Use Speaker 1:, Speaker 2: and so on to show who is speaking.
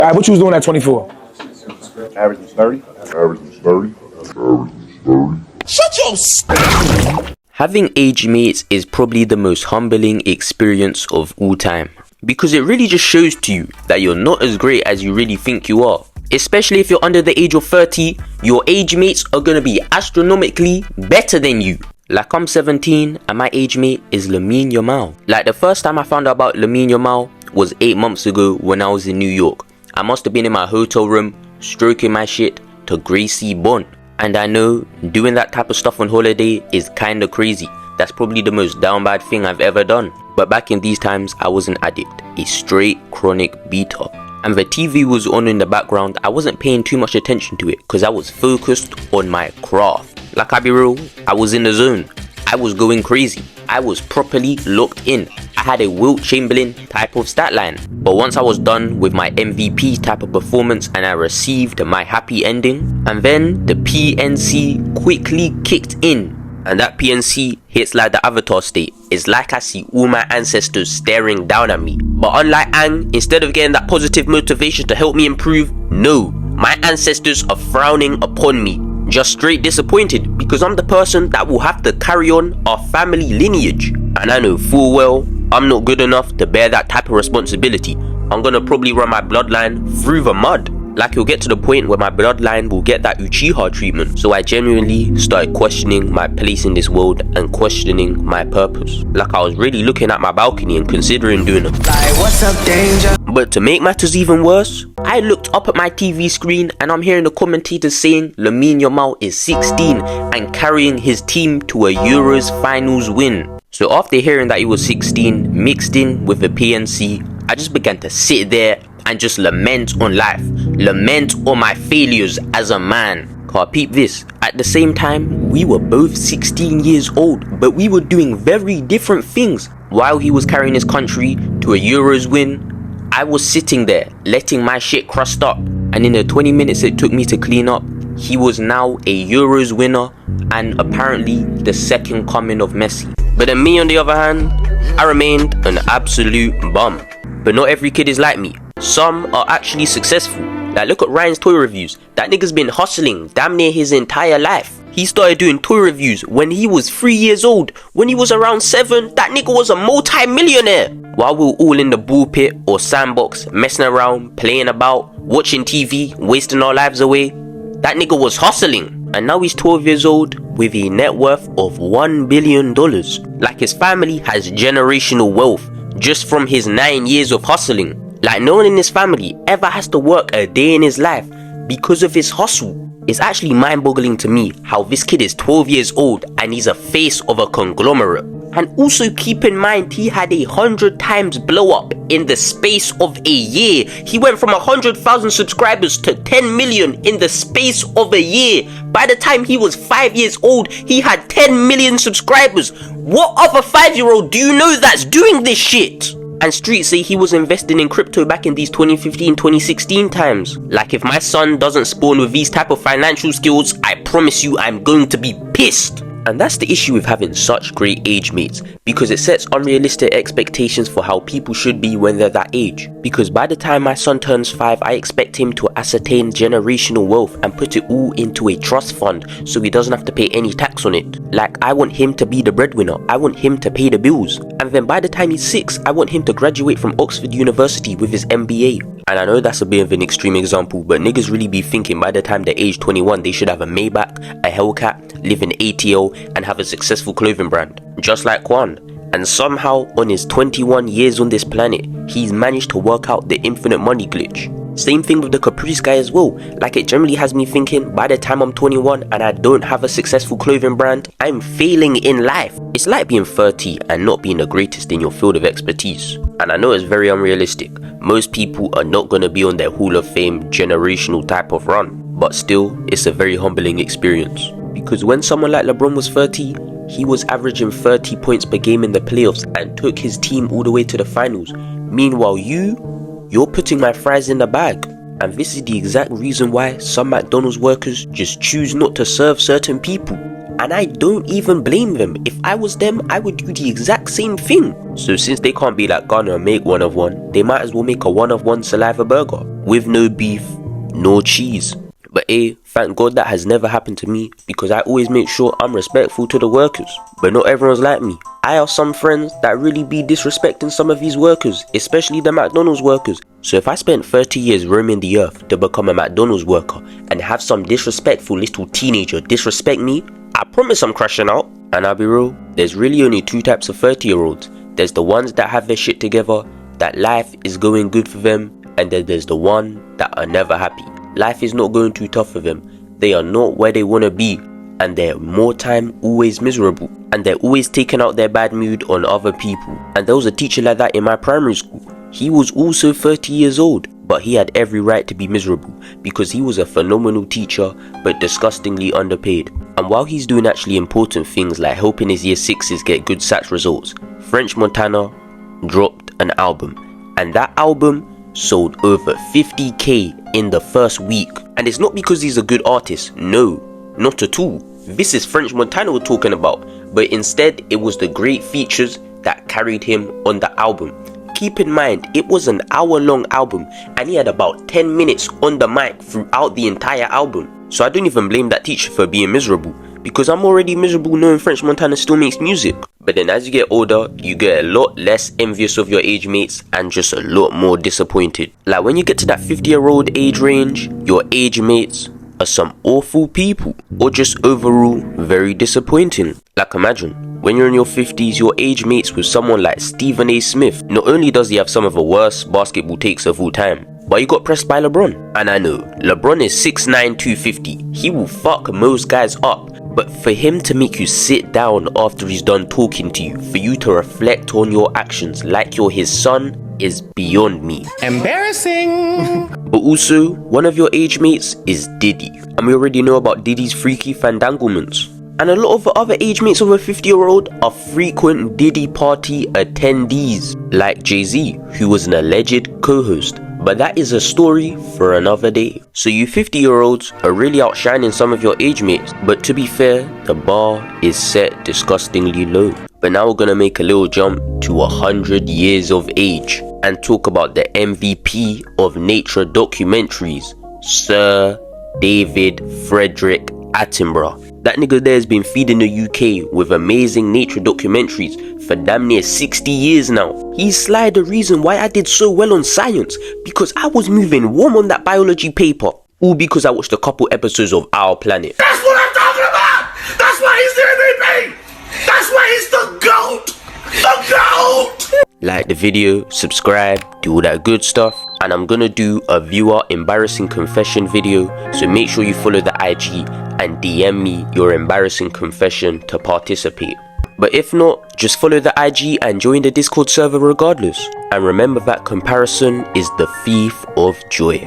Speaker 1: Alright, what you was doing at 24?
Speaker 2: Averaging 30.
Speaker 1: Shut your
Speaker 3: Having age mates is probably the most humbling experience of all time, because it really just shows to you that you're not as great as you really think you are. Especially if you're under the age of 30, your age mates are gonna be astronomically better than you. Like I'm 17 and my age mate is Lamine Yamal. Like the first time I found out about Lamine Yamal was 8 months ago when I was in New York. I must have been in my hotel room stroking my shit to Gracie Bond. And I know doing that type of stuff on holiday is kinda crazy. That's probably the most down bad thing I've ever done. But back in these times, I was an addict, a straight chronic beater. And the TV was on in the background. I wasn't paying too much attention to it because I was focused on my craft. Like, I'll be real, I was in the zone. I was going crazy. I was properly locked in. I had a Wilt Chamberlain type of stat line. But once I was done with my MVP type of performance and I received my happy ending, and then the PNC quickly kicked in. And that PNC hits like the Avatar state. It's like I see all my ancestors staring down at me. But unlike Aang, instead of getting that positive motivation to help me improve, no, my ancestors are frowning upon me. Just straight disappointed, because I'm the person that will have to carry on our family lineage. And I know full well I'm not good enough to bear that type of responsibility. I'm gonna probably run my bloodline through the mud. Like, it'll get to the point where my bloodline will get that Uchiha treatment. So I genuinely started questioning my place in this world and questioning my purpose. Like, I was really looking at my balcony and considering doing it.
Speaker 4: Like, what's up, danger?
Speaker 3: But to make matters even worse, I looked up at my TV screen and I'm hearing the commentators saying Lamine Yamal is 16 and carrying his team to a Euros finals win. So after hearing that he was 16 mixed in with the PNC, I just began to sit there and just lament on life, lament on my failures as a man. Can't peep this. At the same time, we were both 16 years old, but we were doing very different things. While he was carrying his country to a Euros win, I was sitting there letting my shit crust up, and in the 20 minutes it took me to clean up, he was now a Euros winner and apparently the second coming of Messi. But then me, on the other hand, I remained an absolute bum. But not every kid is like me. Some are actually successful. Like, look at Ryan's toy reviews. That nigga's been hustling damn near his entire life. He started doing toy reviews when he was 3 years old. When he was around 7, that nigga was a multi-millionaire. While we were all in the ball pit or sandbox, messing around, playing about, watching TV, wasting our lives away, that nigga was hustling. And now he's 12 years old with a net worth of $1 billion. Like, his family has generational wealth just from his 9 years of hustling. Like, no one in his family ever has to work a day in his life because of his hustle. It's actually mind-boggling to me how this kid is 12 years old and he's a face of a conglomerate. And also keep in mind, he had 100 times blow up in the space of a year. He went from 100,000 subscribers to 10 million in the space of a year. By the time he was 5 years old, he had 10 million subscribers. What other 5-year-old do you know that's doing this shit? And streets say he was investing in crypto back in these 2015, 2016 times. Like, if my son doesn't spawn with these type of financial skills, I promise you I'm going to be pissed. And that's the issue with having such great age mates, because it sets unrealistic expectations for how people should be when they're that age. Because by the time my son turns 5, I expect him to ascertain generational wealth and put it all into a trust fund so he doesn't have to pay any tax on it. Like, I want him to be the breadwinner, I want him to pay the bills. And then by the time he's 6, I want him to graduate from Oxford University with his MBA. And I know that's a bit of an extreme example, but niggas really be thinking by the time they're age 21 they should have a Maybach, a Hellcat, live in ATL and have a successful clothing brand, just like Quan. And somehow on his 21 years on this planet, he's managed to work out the infinite money glitch. Same thing with the Caprice guy as well. Like, it generally has me thinking, by the time I'm 21 and I don't have a successful clothing brand, I'm failing in life. It's like being 30 and not being the greatest in your field of expertise. And I know it's very unrealistic. Most people are not going to be on their Hall of Fame generational type of run. But still, it's a very humbling experience. Because when someone like LeBron was 30, he was averaging 30 points per game in the playoffs and took his team all the way to the finals. Meanwhile, you're putting my fries in the bag. And this is the exact reason why some McDonald's workers just choose not to serve certain people. and I don't even blame them. If I was them, I would do the exact same thing. So since they can't be like Ghana and make one of one, they might as well make a one of one saliva burger with no beef, no cheese. But thank God that has never happened to me, because I always make sure I'm respectful to the workers. But not everyone's like me. I have some friends that really be disrespecting some of these workers, especially the McDonald's workers. So if I spent 30 years roaming the earth to become a McDonald's worker and have some disrespectful little teenager disrespect me, I promise I'm crashing out. And I'll be real, there's really only two types of 30-year-olds. There's the ones that have their shit together, that life is going good for them, and then there's the one that are never happy. Life is not going too tough for them. They are not where they want to be, and they're more time always miserable, and they're always taking out their bad mood on other people. And there was a teacher like that in my primary school. He was also 30 years old, but he had every right to be miserable because he was a phenomenal teacher but disgustingly underpaid. And while he's doing actually important things like helping his year 6s get good SATs results, French Montana dropped an album, and that album sold over 50k in the first week. And it's not because he's a good artist, no, not at all. This is French Montana we're talking about, but instead it was the great features that carried him on the album. Keep in mind, it was an hour-long album and he had about 10 minutes on the mic throughout the entire album. So I don't even blame that teacher for being miserable, because I'm already miserable knowing French Montana still makes music. But then as you get older, you get a lot less envious of your age mates and just a lot more disappointed. Like when you get to that 50-year-old age range, your age mates are some awful people, or just overall very disappointing. Like imagine, when you're in your 50s, your age mates with someone like Stephen A. Smith. Not only does he have some of the worst basketball takes of all time, but he got pressed by LeBron. And I know, LeBron is 6'9", 250. He will fuck most guys up. But for him to make you sit down after he's done talking to you, for you to reflect on your actions like you're his son, is beyond me.
Speaker 1: Embarrassing.
Speaker 3: But also, one of your age mates is Diddy. And we already know about Diddy's freaky fandanglements. And a lot of the other age mates of a 50-year-old are frequent Diddy party attendees, like Jay-Z, who was an alleged co-host. But that is a story for another day. So you 50-year-olds are really outshining some of your age mates. But to be fair, the bar is set disgustingly low. But now we're gonna make a little jump to 100 years of age and talk about the MVP of nature documentaries, Sir David Frederick Attenborough. That nigga there has been feeding the UK with amazing nature documentaries for damn near 60 years now. He's sly the reason why I did so well on science, because I was moving warm on that biology paper. All because I watched a couple episodes of Our Planet.
Speaker 1: That's what I'm talking about. That's why he's the MVP. That's why he's the GOAT. The GOAT.
Speaker 3: Like the video, subscribe, do all that good stuff. And I'm gonna do a viewer embarrassing confession video, so make sure you follow the IG and DM me your embarrassing confession to participate. But if not, just follow the IG and join the Discord server regardless. And remember that comparison is the thief of joy.